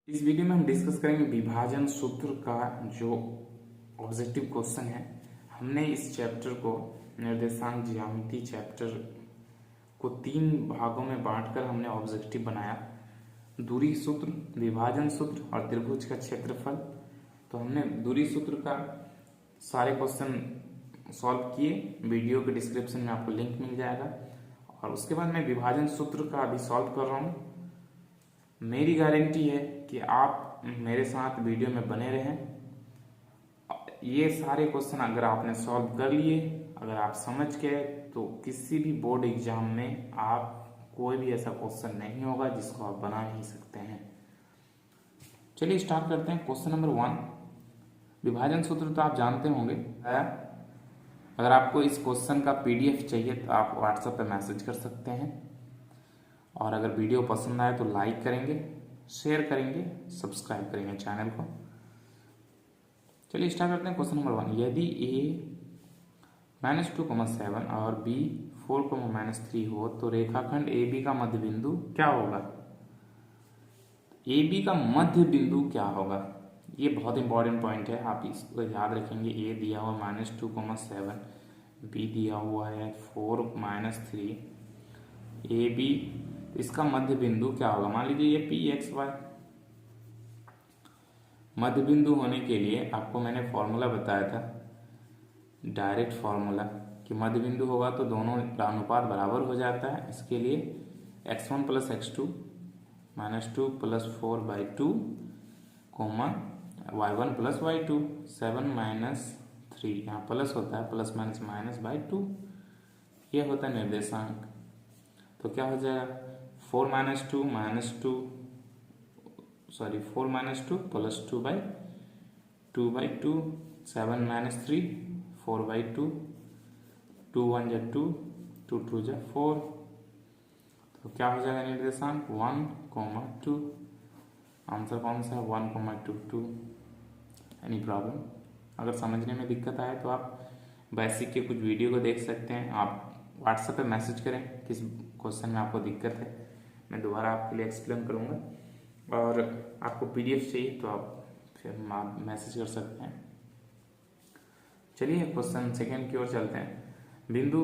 इस वीडियो में हम डिस्कस करेंगे विभाजन सूत्र का जो ऑब्जेक्टिव क्वेश्चन है। हमने इस चैप्टर को निर्देशांक ज्यामिति चैप्टर को 3 भागों में बांटकर हमने ऑब्जेक्टिव बनाया। दूरी सूत्र, विभाजन सूत्र और त्रिभुज का क्षेत्रफल। तो हमने दूरी सूत्र का सारे क्वेश्चन सॉल्व किए। वीडियो के डिस्क्रिप्शन में आपको लिंक मिल जाएगा। और उसके बाद मैं विभाजन सूत्र का अभी सॉल्व कर रहा हूँ। मेरी गारंटी है कि आप मेरे साथ वीडियो में बने रहें। ये सारे क्वेश्चन अगर आपने सॉल्व कर लिए, अगर आप समझ गए, तो किसी भी बोर्ड एग्जाम में आप कोई भी ऐसा क्वेश्चन नहीं होगा जिसको आप बना नहीं सकते हैं। चलिए स्टार्ट करते हैं। क्वेश्चन नंबर 1, विभाजन सूत्र तो आप जानते होंगे। अगर आपको इस क्वेश्चन का पीडीएफ चाहिए तो आप व्हाट्सएप पे मैसेज कर सकते हैं। और अगर वीडियो पसंद आए तो लाइक करेंगे, शेयर करेंगे, सब्सक्राइब करेंगे चैनल को। चलिए स्टार्ट करते हैं। क्वेश्चन नंबर 1, यदि a -2,7 और b 4,-3 हो तो रेखाखंड AB का मध्य बिंदु क्या होगा? AB का मध्य बिंदु क्या होगा? ये बहुत इंपॉर्टेंट पॉइंट है, आप इसको याद रखेंगे। A दिया हुआ -2,7, B दिया हुआ है 4-3, AB, इसका मध्य बिंदु क्या होगा? मान लीजिए ये PXY। मध्य बिंदु होने के लिए आपको मैंने फॉर्मूला बताया था, डायरेक्ट फॉर्मूला, कि मध्य बिंदु होगा तो दोनों का अनुपात बराबर हो जाता है। इसके लिए x1 + x2 -2 + 4/2, y1 + y2 7 - 3, यहाँ प्लस होता है, प्लस माइनस -/2, ये होता है निर्देशांक। तो क्या हो जाएगा? 4 - 2 + 2/2/2, 7 - 3 4/2, 2 1 = 2, 2 2 = 4। तो क्या हो जाएगा निर्देशांक? 1, 2। आंसर कौन सा है? 1,2,2। Any problem? अगर समझने में दिक्कत आए तो आप बेसिक के कुछ वीडियो को देख सकते हैं। आप व्हाट्सएप पे मैसेज करें किस क्वेश्चन में आपको दिक्कत है, मैं दोबारा आपके लिए एक्सप्लेन करूँगा। और आपको पीडीएफ चाहिए तो आप फिर मैसेज कर सकते हैं। चलिए क्वेश्चन सेकंड की ओर चलते हैं। बिंदु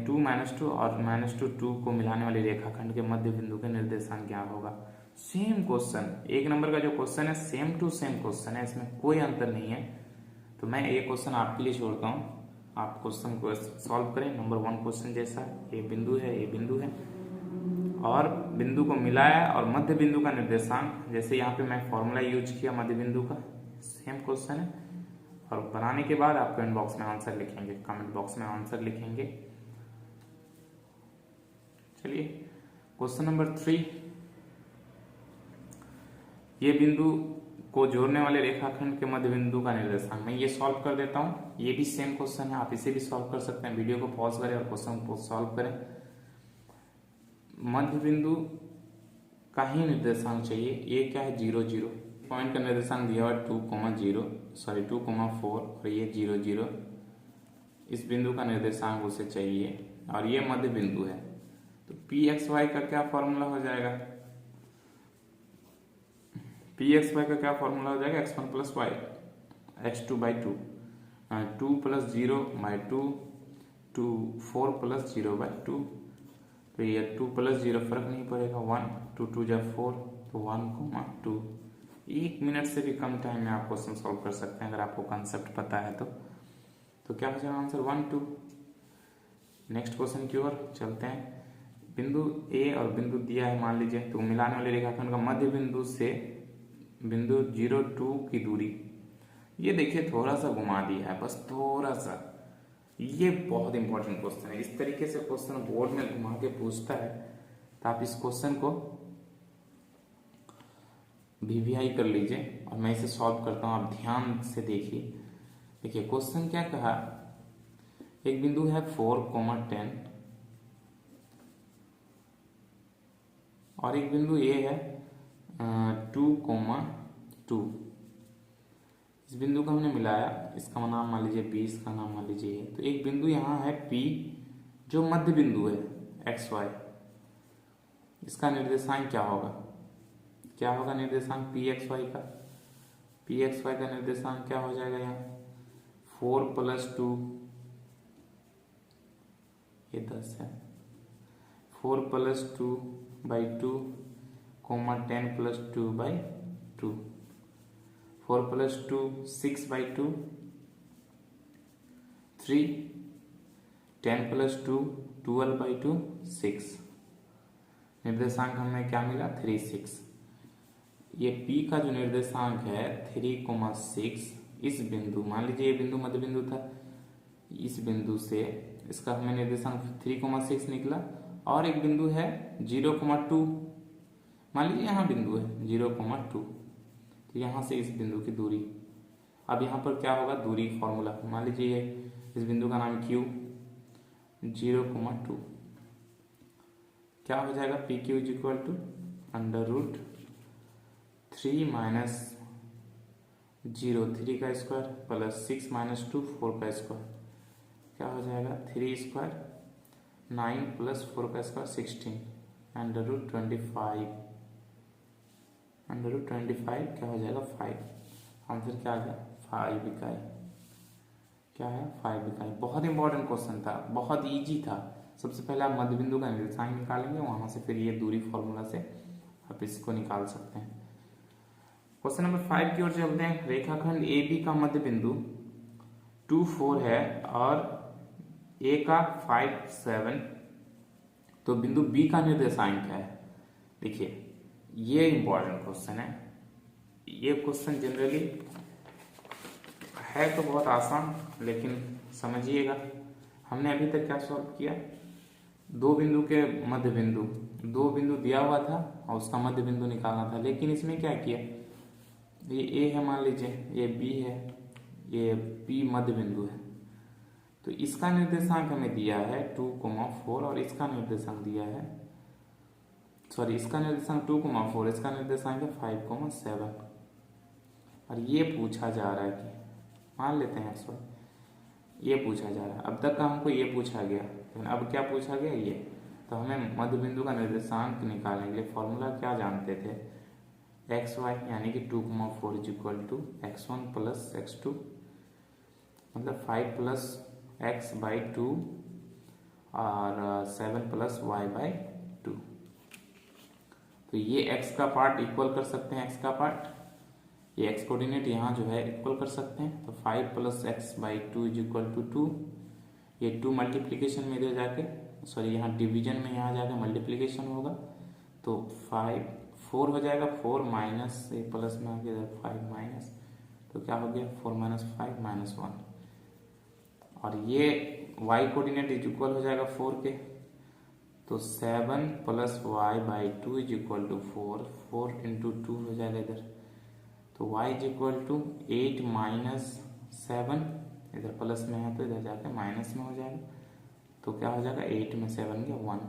2 - 2 और -2 को मिलाने वाली रेखाखंड के मध्य बिंदु के निर्देशांक क्या होगा? सेम क्वेश्चन, 1 नंबर का जो क्वेश्चन है सेम टू सेम क्वेश्चन है, इसमें कोई अंतर नहीं है। तो मैं ये क्वेश्चन आपके लिए छोड़ता हूँ, आप क्वेश्चन को सॉल्व करें। नंबर 1 क्वेश्चन जैसा, ये बिंदु है, ये बिंदु है, और बिंदु को मिलाया और मध्य बिंदु का निर्देशांक, जैसे यहाँ पे मैं फॉर्मूला यूज किया मध्य बिंदु का, सेम क्वेश्चन है। और बनाने के बाद आप कमेंट बॉक्स में आंसर लिखेंगे, कमेंट बॉक्स में आंसर लिखेंगे। चलिए क्वेश्चन नंबर 3, ये बिंदु को जोड़ने वाले रेखाखंड के मध्य बिंदु का निर्देशांक, मैं ये सॉल्व कर देता हूँ। ये भी सेम क्वेश्चन है, आप इसे भी सॉल्व कर सकते हैं। वीडियो को पॉज करें और क्वेश्चन को सॉल्व करें। मध्य बिंदु का ही निर्देशांक चाहिए। ये क्या है? 0 0। पॉइंट का निर्देशांक दिया हुआ 2,4 और ये 0 0। इस बिंदु का निर्देशांक उसे चाहिए और ये मध्य बिंदु है। तो PXY का क्या फॉर्मूला हो जाएगा? PXY का क्या फॉर्मूला हो जाएगा? x1 + y, x2/2, 2 + 0/2, 4 + 0/2। तो ये 2 + 0 फर्क नहीं पड़ेगा, 1, 2 2 = 4, तो 1,2। 1 मिनट से भी कम टाइम में आप क्वेश्चन सॉल्व कर सकते हैं अगर आपको कंसेप्ट पता है तो क्या हो जाएगा आंसर? 1 2। नेक्स्ट क्वेश्चन की ओर चलते हैं। बिंदु A और बिंदु दिया है मान लीजिए, तो मिलाने वाले रेखाखंड का मध्य बिंदु से बिंदु 0 2 की दूरी, ये देखिए थोड़ा सा घुमा दिया है, बस थोड़ा सा। ये बहुत इंपॉर्टेंट क्वेश्चन है। इस तरीके से क्वेश्चन बोर्ड में घुमा के पूछता है तो आप इस क्वेश्चन को वीवीआई कर लीजिए और मैं इसे सॉल्व करता हूँ। आप ध्यान से देखिए। देखिए क्वेश्चन क्या कहा, एक बिंदु है 4,10 और एक बिंदु ये है 2,2। इस बिंदु को हमने मिलाया, इसका नाम मान लीजिए B, इसका नाम मान लीजिए। तो एक बिंदु यहाँ है P जो मध्य बिंदु है XY, इसका निर्देशांक क्या होगा? क्या होगा निर्देशांक पी एक्स वाई का? पी एक्स वाई का निर्देशांक क्या हो जाएगा यहाँ? 4 + 2, ये 10 है, 4 + 2/2, 10 + 2/2, 4 + 2 6/2, 3, 10 + 2 12/2, 6। निर्देशांक हमें क्या मिला? 3, 6। ये P का जो निर्देशांक है 3,6, इस बिंदु, मान लीजिए ये बिंदु मध्य बिंदु था, इस बिंदु से इसका हमें निर्देशांक 3,6 निकला, और एक बिंदु है 0,2, मान लीजिए यहाँ बिंदु है 0,2, तो यहाँ से इस बिंदु की दूरी, अब यहाँ पर क्या होगा? दूरी फॉर्मूला, मान लीजिए इस बिंदु का नाम Q, 0,2, क्या हो जाएगा? PQ = √3 - 0 3 का स्क्वायर प्लस 6 - 2 4 का स्क्वायर, क्या हो जाएगा? 3 स्क्वायर 9 + 4 का स्क्वायर 16, √25 क्या हो जाएगा? 5। आंसर क्या आ गया? 5 इकाई। क्या है? 5 इकाई। बहुत इंपॉर्टेंट क्वेश्चन था, बहुत इजी था। सबसे पहले आप मध्य बिंदु का निर्देशांक निकालेंगे, वहां से फिर ये दूरी फॉर्मूला से आप इसको निकाल सकते हैं। क्वेश्चन नंबर 5 की ओर चलते हैं। रेखाखंड ए बी का मध्य बिंदु 2, 4 है और ए का 5, 7, तो बिंदु बी का निर्देशांक क्या है? देखिए ये इंपॉर्टेंट क्वेश्चन है। ये क्वेश्चन जनरली है तो बहुत आसान, लेकिन समझिएगा हमने अभी तक क्या सॉल्व किया? दो बिंदु के मध्य बिंदु, दो बिंदु दिया हुआ था और उसका मध्य बिंदु निकालना था, लेकिन इसमें क्या किया? ये ए है, मान लीजिए ये बी है, ये बी मध्य बिंदु है, तो इसका निर्देशांक हमें दिया है 2,4 और इसका निर्देशांक दिया है, सॉरी इसका निर्देशांक 2,4, इसका निर्देशांक है 5,7, और ये पूछा जा रहा है कि मान लेते हैं x, ये पूछा जा रहा है। अब तक का हमको ये पूछा गया, लेकिन अब क्या पूछा गया? ये। तो हमें मध्य बिंदु का निर्देशांक निकालने के लिए फॉर्मूला क्या जानते थे? एक्स वाई, यानी कि 2,4 = x1 + x2, मतलब 5 + x/2 और 7 + y/2। तो ये x का पार्ट इक्वल कर सकते हैं, x का पार्ट, ये x कोऑर्डिनेट यहाँ जो है इक्वल कर सकते हैं। तो 5 + x/2 = 2, ये 2 मल्टीप्लीकेशन में इधर जाके, सॉरी यहाँ डिवीजन में यहाँ जाके मल्टीप्लीकेशन होगा, तो 4 हो जाएगा, 4 माइनस ये प्लस में आ गया इधर 5 माइनस, तो क्या हो गया? 4 - 5 - 1, और ये y कोऑर्डिनेट इक्वल हो जाएगा 4 के, तो 7 + y/2 = 4, 4 × 2 हो जाएगा इधर, तो y = 8 - 7, इधर प्लस में है तो इधर जाके माइनस में हो जाएगा, तो क्या हो जाएगा? 8 में 7 गया 1।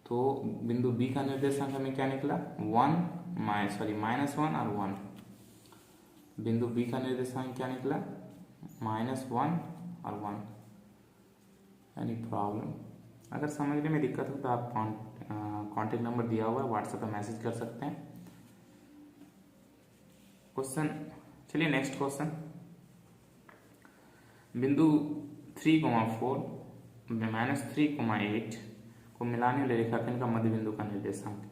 तो बिंदु बी का निर्देशांक हमें क्या निकला? -1 और 1। बिंदु बी का निर्देशांक क्या निकला? -1 और 1। Any problem? अगर समझने में दिक्कत हो तो आप कॉन्टेक्ट नंबर दिया हुआ है, व्हाट्सएप पर मैसेज कर सकते हैं। क्वेश्चन, चलिए नेक्स्ट क्वेश्चन। बिंदु 3,4 -3,8 को मिलाने वाले रेखाखंड का मध्य बिंदु का निर्देशांक।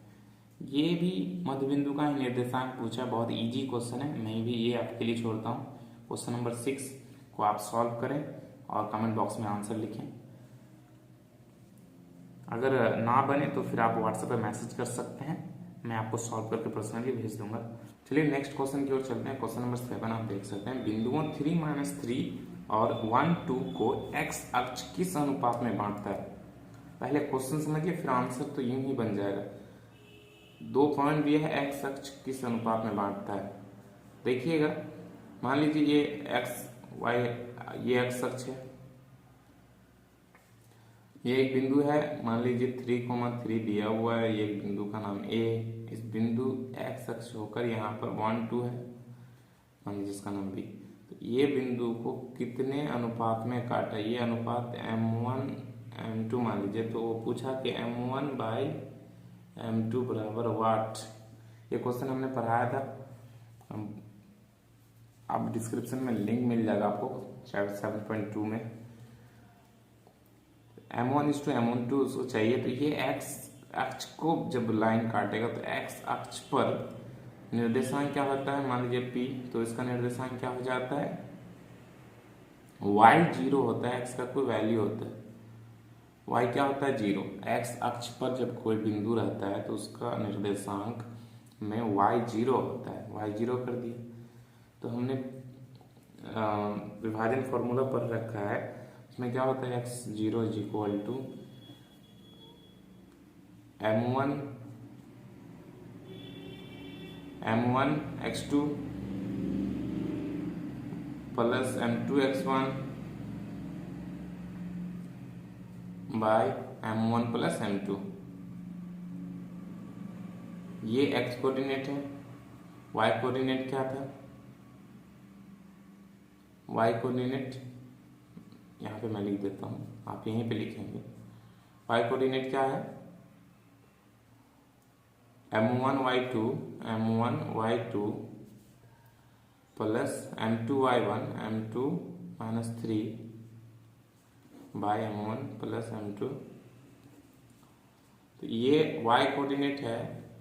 ये भी मध्य बिंदु का ही निर्देशांक पूछा, बहुत इजी क्वेश्चन है, मैं भी ये आपके लिए छोड़ता हूँ। क्वेश्चन नंबर 6 को आप सॉल्व करें और कमेंट बॉक्स में आंसर लिखें। अगर ना बने तो फिर आप व्हाट्सएप पर मैसेज कर सकते हैं, मैं आपको सॉल्व करके पर्सनली भेज दूंगा। चलिए नेक्स्ट क्वेश्चन की ओर चलते हैं। क्वेश्चन नंबर 7 आप देख सकते हैं। बिंदुओं 3 - 3 और 1, 2 को x अक्ष किस अनुपात में बांटता है? पहले क्वेश्चन समझिए, फिर आंसर तो यूं ही बन जाएगा। 2 पॉइंट दिया है, x अक्ष किस अनुपात में बांटता है। देखिएगा, मान लीजिए ये x y, ये x अक्ष है, ये एक बिंदु है, मान लीजिए 3,3 दिया हुआ है, ये बिंदु का नाम A। इस बिंदु x अक्ष होकर यहाँ पर 1, 2 है, मान लीजिए इसका नाम B। तो ये बिंदु को कितने अनुपात में काटा? ये अनुपात m1 m2 मान लीजिए, तो वो पूछा कि m1/m2 = वाट। ये क्वेश्चन हमने पढ़ाया था, आप डिस्क्रिप्शन में लिंक मिल जाएगा आपको चैप्टर 7.2 में। M1:M2 उसको चाहिए, तो ये x अक्ष को जब लाइन काटेगा तो x अक्ष पर निर्देशांक क्या होता है, मान लीजिए p, तो इसका निर्देशांक क्या हो जाता है, y 0 होता है, x का कोई वैल्यू होता है, y क्या होता है 0। x अक्ष पर जब कोई बिंदु रहता है तो उसका निर्देशांक में y 0 होता है, y 0 कर दिया। तो हमने विभाजन फॉर्मूला पढ़ रखा है, उसमें क्या होता है x0 is equal to m1 x2 plus m2 x1 by m1 plus m2। ये x कोऑर्डिनेट है, y कोऑर्डिनेट क्या था, y कोऑर्डिनेट यहाँ पे मैं लिख देता हूँ, आप यहीं पे लिखेंगे। y कोऑर्डिनेट क्या है, m1 y2 plus m2 y1 m2 minus 3 bye m1 plus m2। तो ये y कोऑर्डिनेट है,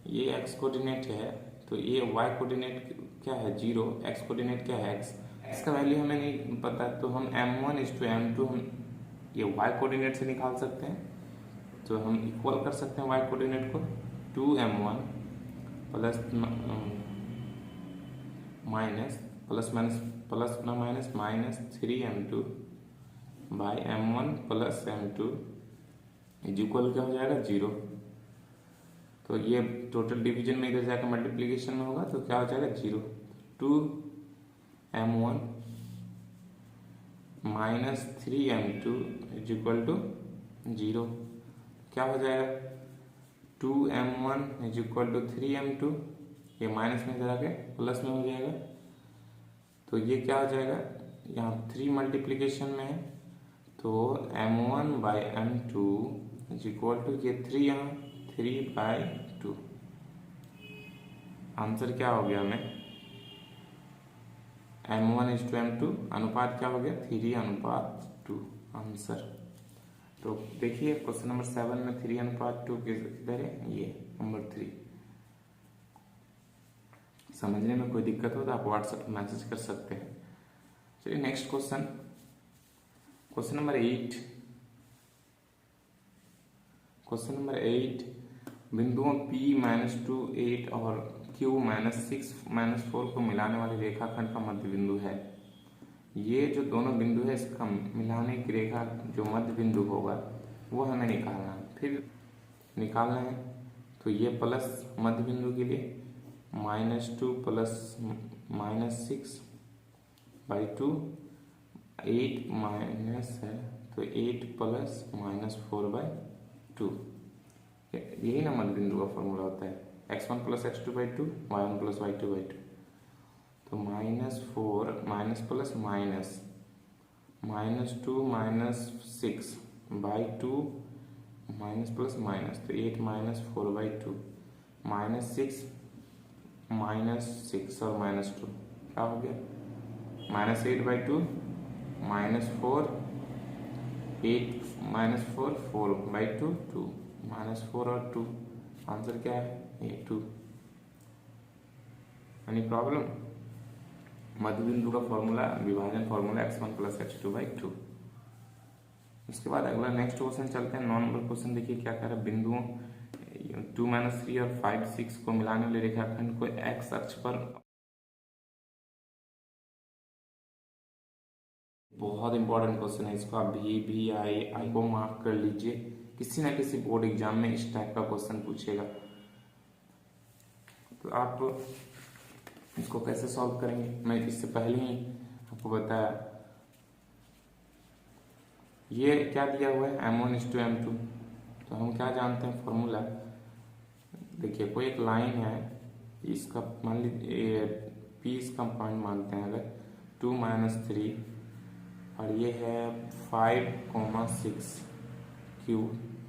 ये x कोऑर्डिनेट है, तो ये y कोऑर्डिनेट क्या है 0, x कोऑर्डिनेट क्या है x का वैल्यू हमें नहीं पता, तो हम m1:m2 हम ये y कोऑर्डिनेट से निकाल सकते हैं, तो हम इक्वल कर सकते हैं y कोऑर्डिनेट को 2m1 प्लस माइनस प्लस ना minus 3m2 by m1 plus m2 is equal क्या हो जाएगा 0। तो ये टोटल डिवीजन में इधर जाकर मल्टीप्लीकेशन में होगा, तो क्या हो जाएगा 0। 2m1 minus 3m2 is equal to 0। क्या हो जाएगा 2m1 is equal to 3m2, ये माइनस में इधर आके प्लस में हो जाएगा, तो ये क्या हो जाएगा, यहाँ 3 मल्टीप्लीकेशन में है, तो m1 by m2 is equal to ये 3 यहाँ 3/2। आंसर क्या हो गया हमें, m1:m2 अनुपात क्या हो गया 3:2 आंसर। तो देखिए क्वेश्चन नंबर 7 में 3:2 किधर है, ये नंबर 3। समझने में कोई दिक्कत हो तो आप व्हाट्सएप पर मैसेज कर सकते हैं। चलिए next question, question number 8। Question number 8, बिंदुओं P-2 8 और Q-6 -4 को मिलाने वाले रेखाखंड का मध्य बिंदु है। ये जो दोनों बिंदु है इसका मिलाने की रेखा जो मध्य बिंदु होगा वो हमें निकालना है। फिर निकालना है तो ये प्लस मध्य बिंदु के लिए -2 प्लस -6/2 8 माइनस है तो 8 प्लस -4/2। यही ना मध्य बिंदु का फॉर्मूला होता है, x1 plus x2/2 y1 plus y2/2। तो -4 minus plus minus -2 -6/2 minus plus minus, तो 8 -4/2 -6 -6 और -2 क्या हो गया -8/2 -4 8 -4 4/2 2 -4 और 2 आंसर क्या है ये 2। एनी प्रॉब्लम, मध्य बिंदु का फॉर्मूला विभाजन फॉर्मूला x1 प्लस x2/2। उसके बाद अगला नेक्स्ट क्वेश्चन चलते हैं, 9 नंबर क्वेश्चन। देखिए क्या कह रहा है, बिंदुओं 2 -3 और 5 6 को मिलाने वाले रेखाखंड को x अक्ष पर, बहुत इंपॉर्टेंट क्वेश्चन है, इसको आप भी आई को मार्क कर लीजिए, किसी ना किसी बोर्ड एग्जाम में इस टाइप का क्वेश्चन पूछेगा। तो आप इसको कैसे सॉल्व करेंगे, मैं इससे पहले ही आपको बताया। ये क्या दिया हुआ है m1:m2, तो हम क्या जानते हैं फॉर्मूला। देखिए कोई एक लाइन है, इसका मान लीजिए P इसका पॉइंट मानते हैं अगर 2 -3 और ये है 5,6 Q।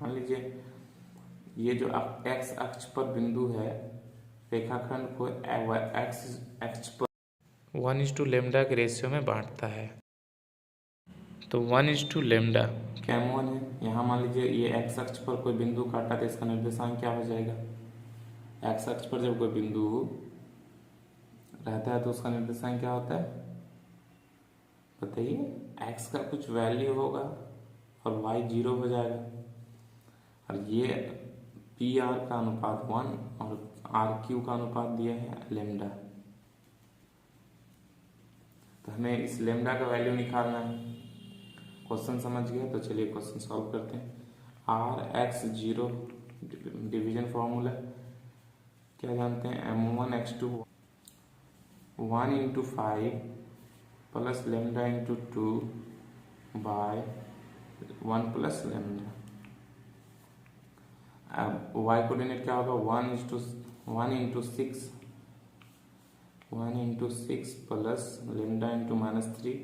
मान लीजिए ये जो x अक्ष पर बिंदु है रेखाखंड को एक्स एक्स पर 1:λ के रेशियो में बांटता है। तो 1:λ क्या m1 है। यहाँ मान लीजिए ये एक्स अक्ष पर कोई बिंदु काटा तो इसका निर्देशांक क्या हो जाएगा। एक्स अक्ष पर जब कोई बिंदु रहता है तो उसका निर्देशांक क्या होता है बताइए। एक्स का कुछ वैल्यू होगा और वाई 0 हो जाएगा। और ये पी आर का अनुपात 1 और आर क्यू का अनुपात दिया है लेमडा। तो हमें इस लेमडा का वैल्यू निकालना है। क्वेश्चन समझ गए तो चलिए क्वेश्चन सॉल्व करते हैं। आर एक्स 0 डिवीजन फॉर्मूला क्या जानते हैं। m1 x2 1 × 5 plus lambda × 2 by 1 plus lambda. अब y कोऑर्डिनेट क्या होगा 1 × 6 1 × 6 plus lambda × -3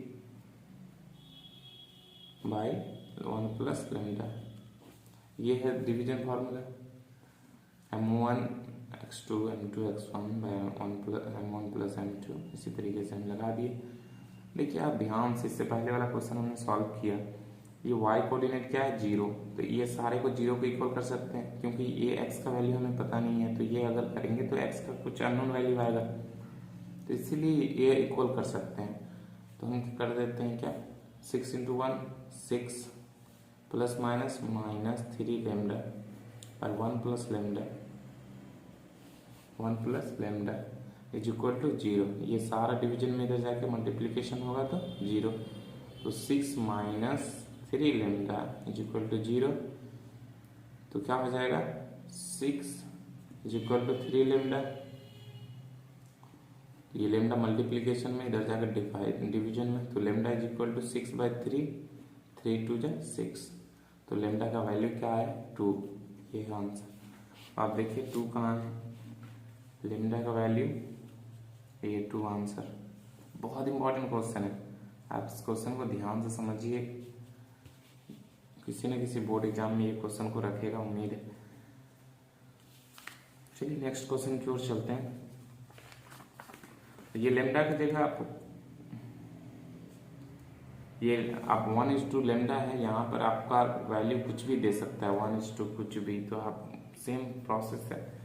by 1 plus lambda. ये है division formula. m1 x2 m2 x1 by m1 plus m2। इसी तरीके से हम लगा दिए। देखिए आप ध्यान से, इससे पहले वाला क्वेश्चन हमने सॉल्व किया। ये y कोऑर्डिनेट क्या है 0, तो ये सारे को 0 को इक्वल कर सकते हैं क्योंकि ये x का वैल्यू हमें पता नहीं है। तो ये अगर करेंगे तो x का कुछ अननोन वैल्यू आएगा, तो इसीलिए ये इक्वल कर सकते हैं। तो हम कर देते हैं क्या 6 × 1 6 प्लस माइनस -3 लेमडा और 1 plus lambda is equal to 0। ये सारा डिवीजन में इधर जाके मल्टीप्लीकेशन होगा तो 0। तो 6 - 3 लेमडा इज इक्वल टू 0। तो क्या हो जाएगा 6 इज इक्वल टू 3 लेमडा। ये लेमडा मल्टीप्लीकेशन में इधर जाकर डिवीजन में, तो लेमडा इज इक्वल टू 6/3 3 × 2 = 6। तो लेमडा का वैल्यू क्या है 2। ये है आंसर। आप देखिए 2 कहाँ है, लेमडा का वैल्यू ये 2 आंसर। बहुत इंपॉर्टेंट क्वेश्चन है, आप इस क्वेश्चन को ध्यान से समझिए। किसी न किसी बोर्ड एग्जाम में ये क्वेश्चन को रखेगा, उम्मीद है। चलिए नेक्स्ट क्वेश्चन की ओर चलते हैं। ये लेमडा की जगह आप ये आप 1:λ है, यहाँ पर आपका वैल्यू कुछ भी दे सकता है 1:, कुछ भी। तो आप सेम प्रोसेस है।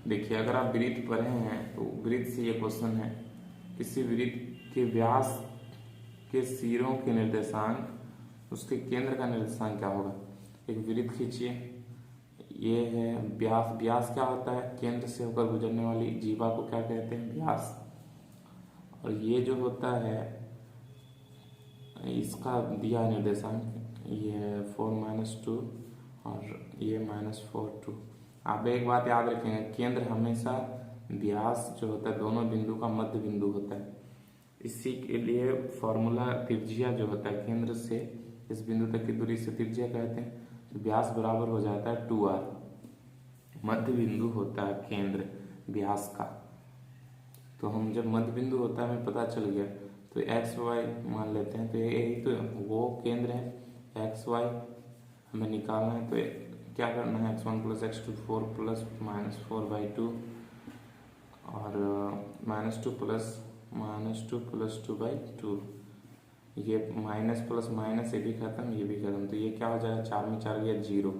देखिए अगर आप वृत्त पढ़े हैं तो वृत्त से ये क्वेश्चन है, किसी वृत्त के व्यास के सिरों के निर्देशांक उसके केंद्र का निर्देशांक क्या होगा। एक वृत्त खींचिए, ये है व्यास। व्यास क्या होता है, केंद्र से होकर गुजरने वाली जीवा को क्या कहते हैं व्यास। और ये जो होता है इसका दिया निर्देशांक ये 4 - 2 और ये -4 2। आप एक बात याद रखेंगे, केंद्र हमेशा व्यास जो होता है दोनों बिंदु का मध्य बिंदु होता है। इसी के लिए फॉर्मूला त्रिज्या जो होता है केंद्र से इस बिंदु तक की दूरी से त्रिज्या कहते हैं। तो व्यास बराबर हो जाता है 2r। मध्य बिंदु होता है केंद्र व्यास का। तो हम जब मध्य बिंदु होता है हमें पता चल गया, तो एक्स वाई मान लेते हैं। तो यही तो वो केंद्र है एक्स वाई हमें निकालना है। तो क्या करना है x1 + x2 4 प्लस -4/2 और -2 + 2/2। ये माइनस प्लस माइनस ये भी खत्म, ये भी खत्म। तो ये क्या हो जाएगा 4 में 4 गया 0।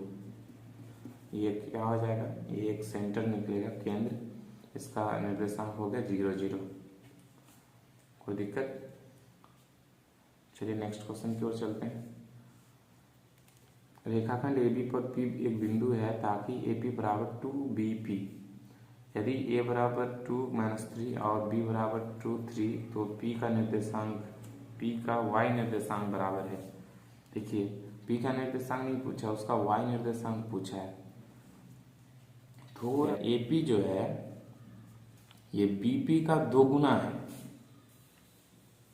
ये क्या हो जाएगा, ये एक सेंटर निकलेगा केंद्र, इसका निर्देशांक हो गया 0 0। कोई दिक्कत। चलिए नेक्स्ट क्वेश्चन की ओर चलते हैं। रेखाखंड AB पर P एक बिंदु है ताकि AP = 2BP। यदि A = 2 - 3 और B = 2 3 तो P का Y निर्देशांक बराबर है। देखिए P का निर्देशांक नहीं पूछा, उसका Y निर्देशांक पूछा है। तो AP जो है ये BP का 2 गुना है।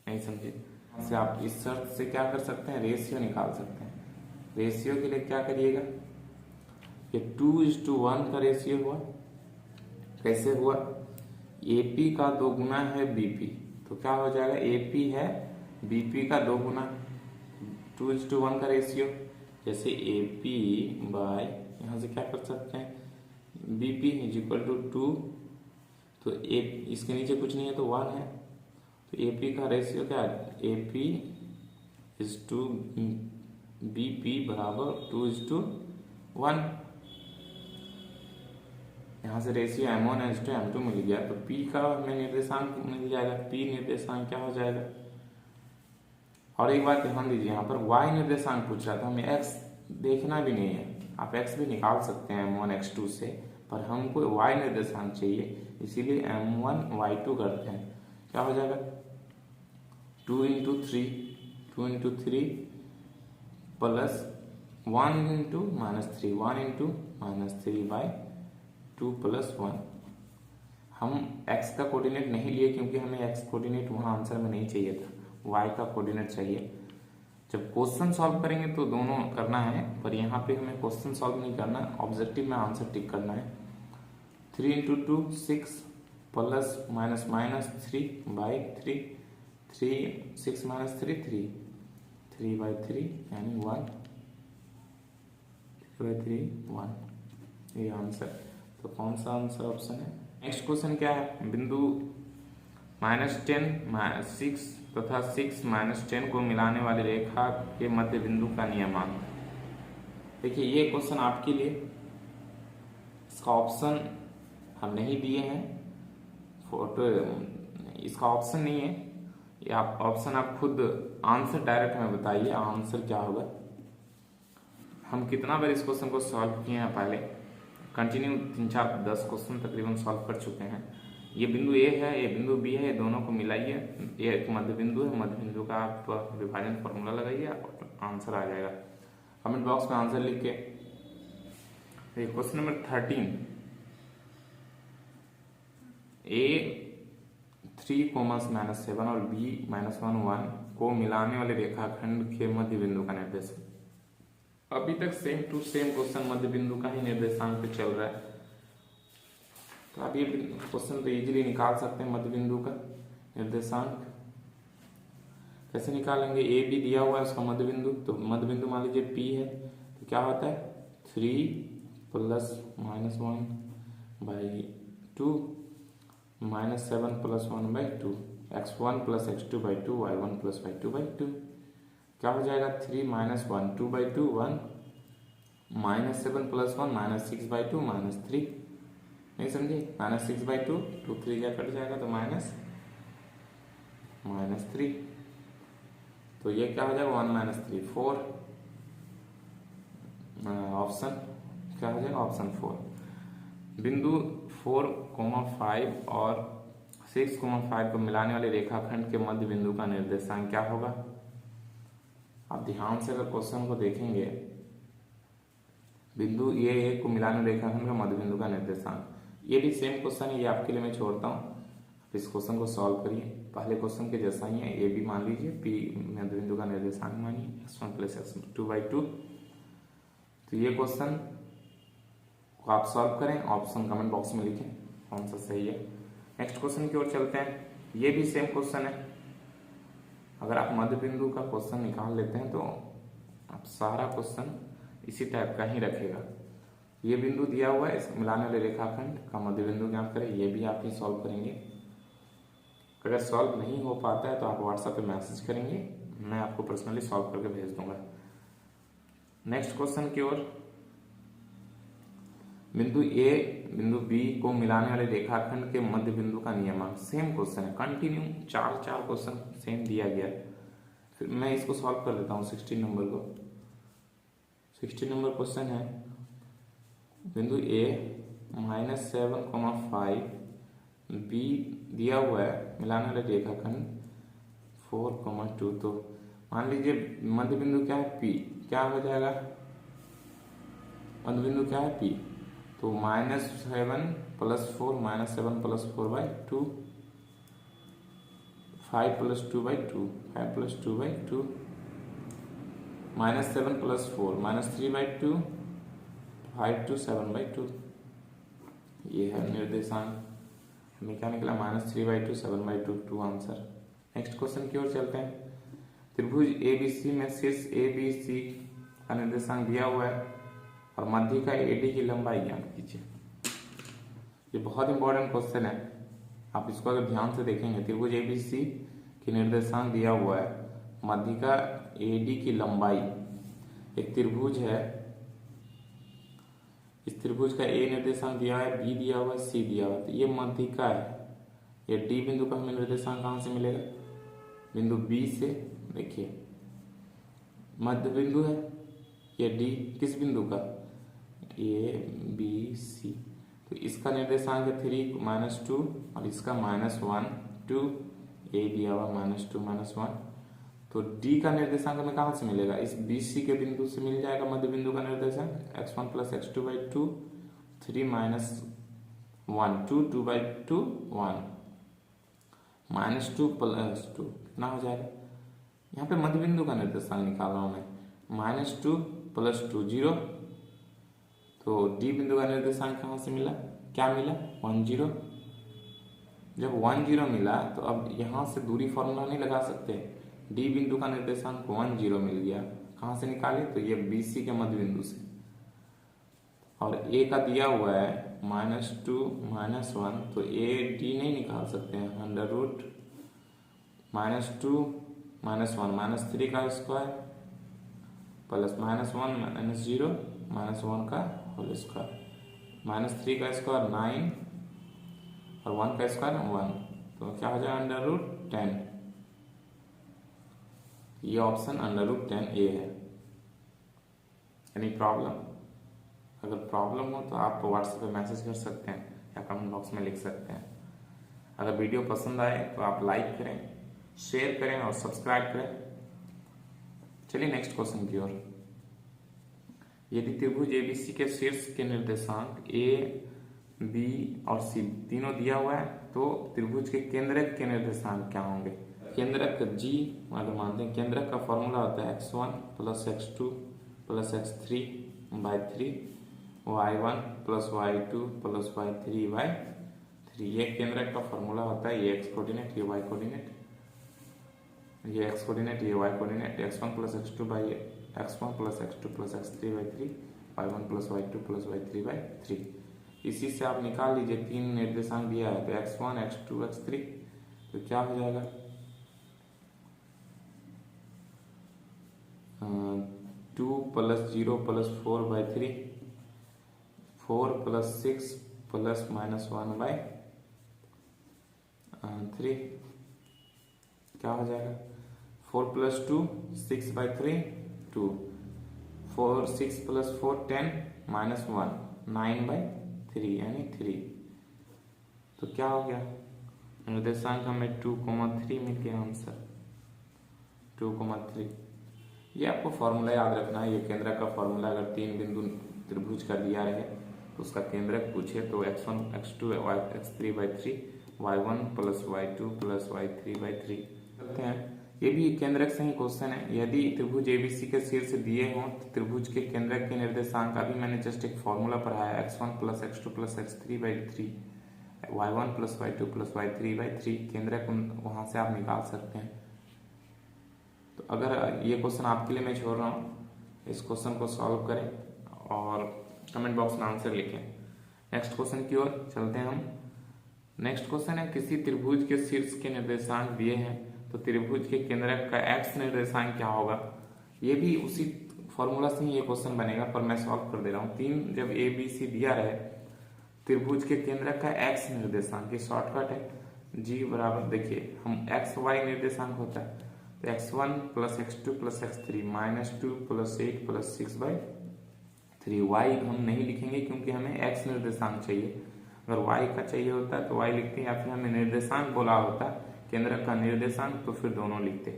नहीं समझे, से आप इस शर्त से क्या कर सकते हैं, रेशियो निकाल सकते हैं। रेशियो के लिए क्या करिएगा, ये 2:1 का रेशियो हुआ। कैसे हुआ, AP का 2 गुना है BP, तो क्या हो जाएगा AP है BP का 2 गुना। 2:1 का रेशियो, जैसे AP बाय यहाँ से क्या कर सकते हैं B P is equal to 2, तो ए इसके नीचे कुछ नहीं है तो 1 है, तो ए पी का रेशियो क्या है, A P is to B P बराबर 2:1। यहाँ से रेशियो M1:M2 मिल गया, तो P का हमें निर्देशांक मिल जाएगा, P निर्देशांक क्या हो जाएगा। और एक बात ध्यान दीजिए, यहाँ पर Y निर्देशांक पूछ रहा था, हमें X देखना भी नहीं है, आप X भी निकाल सकते हैं M1x2 से, पर हमको Y निर्देशांक चाहिए, इसीलिए M1y2 करते हैं। क्या हो जाएगा 2 × 3 प्लस 1 × -3 1 × -3/2 + 1। हम x का कोऑर्डिनेट नहीं लिए क्योंकि हमें x कोऑर्डिनेट वहाँ आंसर में नहीं चाहिए था, y का कोऑर्डिनेट चाहिए। जब क्वेश्चन सॉल्व करेंगे तो दोनों करना है, पर यहाँ पे हमें क्वेश्चन सॉल्व नहीं करना है, ऑब्जेक्टिव में आंसर टिक करना है। 3 × 2 6 प्लस -3/3 3 6 - 3 3/3 यानी 1 3/3 1, ये आंसर। तो कौन सा आंसर ऑप्शन है। नेक्स्ट क्वेश्चन क्या है, बिंदु -10 6 तथा 6 -10 को मिलाने वाली रेखा के मध्य बिंदु का नियमांक। देखिए ये क्वेश्चन आपके लिए, इसका ऑप्शन हम नहीं दिए हैं, फोटो इसका ऑप्शन नहीं है, ये आप ऑप्शन आप खुद आंसर डायरेक्ट में बताइए आंसर क्या होगा। हम कितना बार इस क्वेश्चन को सॉल्व किए हैं, पहले कंटिन्यू 3 4 10 क्वेश्चन तकरीबन सॉल्व कर चुके हैं। ये बिंदु ए है, ये बिंदु बी है, ये दोनों को मिलाइए, ये एक मध्य बिंदु है, मध्य बिंदु का आप विभाजन फॉर्मूला लगाइए और आंसर आ जाएगा। कमेंट बॉक्स में आंसर लिख के। क्वेश्चन नंबर 13, A3, -7 और B-1 को मिलाने वाले रेखाखंड के मध्य बिंदु का निर्देशांक। अभी तक सेम टू सेम क्वेश्चन मध्य बिंदु का ही निर्देशांक पे चल रहा है, तो आप ये क्वेश्चन तो इजीली निकाल सकते हैं। मध्य बिंदु का निर्देशांक कैसे निकालेंगे, ए बी दिया हुआ है उसका मध्य बिंदु, तो मध्य बिंदु मान लीजिए P है, तो क्या होता है 3 + -1/2 -7 + 1/2 x1 + x2/2 y1 + y2/2। क्या हो जाएगा 3 - 1 2/2 1 -7 + 1 -6/2 -3, नहीं समझे, -6/2 2 3 क्या कट जाएगा तो -3, तो ये क्या हो जाएगा 1 - 3 4, ऑप्शन क्या हो जाएगा ऑप्शन 4। बिंदु 4, 5 और 6, 5 को मिलाने वाले रेखाखंड के मध्य बिंदु का निर्देशांक क्या होगा। आप ध्यान से अगर क्वेश्चन को देखेंगे, बिंदु ए को मिलाने वाले रेखाखंड का मध्य बिंदु का निर्देशांक, ये भी सेम क्वेश्चन है, ये आपके लिए मैं छोड़ता हूँ, आप इस क्वेश्चन को सॉल्व करिए। पहले क्वेश्चन के जैसा ही है, ए भी मान लीजिए, पी मध्य बिंदु का निर्देशांक मानिए x1 + x2/2। तो ये क्वेश्चन को आप सॉल्व करें, ऑप्शन कमेंट बॉक्स में लिखें कौन सा सही है। नेक्स्ट क्वेश्चन की ओर चलते हैं, ये भी सेम क्वेश्चन है। अगर आप मध्य बिंदु का क्वेश्चन निकाल लेते हैं तो आप सारा क्वेश्चन इसी टाइप का ही रखेगा। ये बिंदु दिया हुआ है, इस मिलाने वाले रेखाखंड का मध्य बिंदु ज्ञात करें, ये भी आप ही सॉल्व करेंगे। अगर सॉल्व नहीं हो पाता है तो आप व्हाट्सएप पे मैसेज करेंगे, मैं आपको पर्सनली सॉल्व करके भेज दूंगा। नेक्स्ट क्वेश्चन की ओर, बिंदु ए बिंदु बी को मिलाने वाले रेखाखंड के मध्य बिंदु का नियमांक। सेम क्वेश्चन है, कंटिन्यू 4 क्वेश्चन सेम दिया गया। फिर मैं इसको सॉल्व कर लेता हूँ 16 नंबर को। 16 नंबर क्वेश्चन है, बिंदु ए -7, 5 बी दिया हुआ है, मिलाने वाले रेखाखंड 4, 2। तो मान लीजिए मध्य बिंदु क्या है P, क्या हो जाएगा मध्य बिंदु क्या है P, तो -7 + 4 -7 + 4/2 5 + 2/2 5 + 2/2 -7 + 4 -3/2 5 to 7/2। ये है निर्देशांक, हमें क्या निकला -3/2 7/2 2 आंसर। नेक्स्ट क्वेश्चन की ओर चलते हैं। त्रिभुज ABC में शीर्ष ABC का निर्देशांक दिया हुआ है और मध्य का AD की लंबाई ज्ञात कीजिए। ये बहुत इंपॉर्टेंट क्वेश्चन है, आप इसको अगर ध्यान से देखेंगे, त्रिभुज एबीसी की निर्देशांक दिया हुआ है, मध्यिका एडी की लंबाई, एक त्रिभुज है, इस त्रिभुज का ए निर्देशांक दिया है, बी दिया हुआ है, सी दिया हुआ है, तो ये मध्यिका है। ये डी बिंदु का हमें निर्देशांक कहाँ से मिलेगा, बिंदु बी से। देखिए मध्य बिंदु है, ये डी किस बिंदु का, ए बी सी, तो इसका निर्देशांक है 3 -2 और इसका -1 2, ए दिया हुआ -2 -1, तो डी का निर्देशांक हमें कहाँ से मिलेगा, इस बी सी के बिंदु से मिल जाएगा, मध्य बिंदु का निर्देशांक x1 + x2/2 3 - 1 2 2/2 1 -2 + 2 कितना हो जाएगा, यहाँ पे मध्य बिंदु का निर्देशांक निकाल रहा हूं मैं, -2 + 2 0, तो डी बिंदु का निर्देशांक कहाँ से मिला, क्या मिला 1 0। जब 1 0 मिला तो अब यहाँ से दूरी फॉर्मूला नहीं लगा सकते, डी बिंदु का निर्देशांक 1 0 मिल गया, कहाँ से निकाले, तो ये बी सी के मध्य बिंदु से, और ए का दिया हुआ है -2 -1, तो ए डी नहीं निकाल सकते हैं, √-2 -2 -1 -3 का स्क्वायर प्लस -1 -0 -1 का होल स्क्वायर, -3 का स्क्वायर 9 और 1 का स्क्वायर 1, तो क्या हो जाएगा √10। ये ऑप्शन √10 ए है। एनी प्रॉब्लम, अगर प्रॉब्लम हो तो आप व्हाट्सएप पे मैसेज कर सकते हैं या कमेंट बॉक्स में लिख सकते हैं। अगर वीडियो पसंद आए तो आप लाइक करें, शेयर करें और सब्सक्राइब करें। चलिए नेक्स्ट क्वेश्चन की ओर। यदि त्रिभुज एबीसी के शीर्ष के निर्देशांक ए बी और सी तीनों दिया हुआ है, तो त्रिभुज के केंद्रक के निर्देशांक क्या होंगे। केंद्रक जी अगर मानते हैं, केंद्रक का फॉर्मूला होता है x1 + x2 + x3/3 y1 + y2 + y3/3, ये केंद्रक का फॉर्मूला होता है। ये x कोऑर्डिनेट, ये y कोऑर्डिनेट, ये x कोऑर्डिनेट, ये y coordinate, x1 + x2 + x3/3 y1 + y2 + y3/3। इसी से आप निकाल लीजिए, तीन निर्देशांक दिया है, तो x1 x2 x3, तो क्या हो जाएगा 2 + 0 + 4/3 4 + 6 + -1/3, क्या हो जाएगा 4 + 2 6/3 2 4 6 + 4 10 -1 9/3 यानी 3, तो क्या हो गया निर्देशांक हमें 2,3 मिल गया आंसर 2,3। ये आपको फॉर्मूला याद रखना है, ये केंद्रक का फॉर्मूला। अगर तीन बिंदु त्रिभुज का दिया रहे तो उसका केंद्रक पूछे तो x1 x2 x3/3 y1 + y2 + y3/3 करते हैं। ये भी केंद्रक से ही क्वेश्चन है। यदि त्रिभुज एबीसी के शीर्ष दिए हों तो त्रिभुज के केंद्रक के निर्देशांक, अभी मैंने जस्ट एक फॉर्मूला पढ़ाया, x1 + x2 + x3/3 y1 + y2 + y3/3, केंद्रक वहां से आप निकाल सकते हैं। तो अगर ये क्वेश्चन आपके लिए मैं छोड़ रहा हूँ, इस क्वेश्चन को सॉल्व करें और कमेंट बॉक्स में आंसर लिखें। नेक्स्ट क्वेश्चन की ओर चलते हैं हम। नेक्स्ट क्वेश्चन है, किसी त्रिभुज के शीर्ष के निर्देशांक दिए हैं तो त्रिभुज के केंद्रक का x निर्देशांक क्या होगा। ये भी उसी फॉर्मूला से ही ये क्वेश्चन बनेगा, पर मैं सॉल्व कर दे रहा हूँ। तीन जब ए बी सी दिया रहे, त्रिभुज के केंद्रक का x निर्देशांक, ये शॉर्टकट है जी बराबर, देखिए हम x y निर्देशांक होता है तो x1 + x2 + x3 -2 + 8 + 6/3, y हम नहीं लिखेंगे क्योंकि हमें x निर्देशांक चाहिए। अगर y का चाहिए होता है तो y लिखते हैं, या फिर हमें निर्देशांक बोला होता केंद्रक का निर्देशांक तो फिर दोनों लिखते।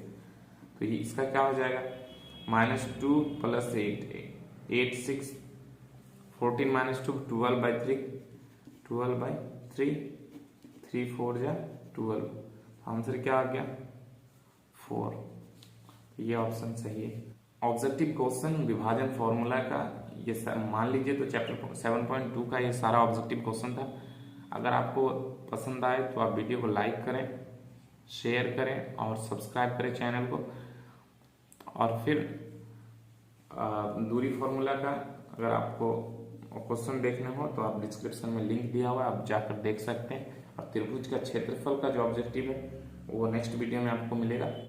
तो ये इसका क्या हो जाएगा -2 + 8 6 14 - 2 12/3 12/3 3 4 जा 12, आंसर क्या आ गया 4। ये ऑप्शन सही है। ऑब्जेक्टिव क्वेश्चन विभाजन फॉर्मूला का ये मान लीजिए तो चैप्टर 7.2 का ये सारा ऑब्जेक्टिव क्वेश्चन था। अगर आपको पसंद आए तो आप वीडियो को लाइक करें, शेयर करें और सब्सक्राइब करें चैनल को। और फिर दूरी फॉर्मूला का अगर आपको क्वेश्चन देखने हो तो आप डिस्क्रिप्शन में लिंक दिया हुआ है, आप जाकर देख सकते हैं। और त्रिभुज का क्षेत्रफल का जो ऑब्जेक्टिव है वो नेक्स्ट वीडियो में आपको मिलेगा।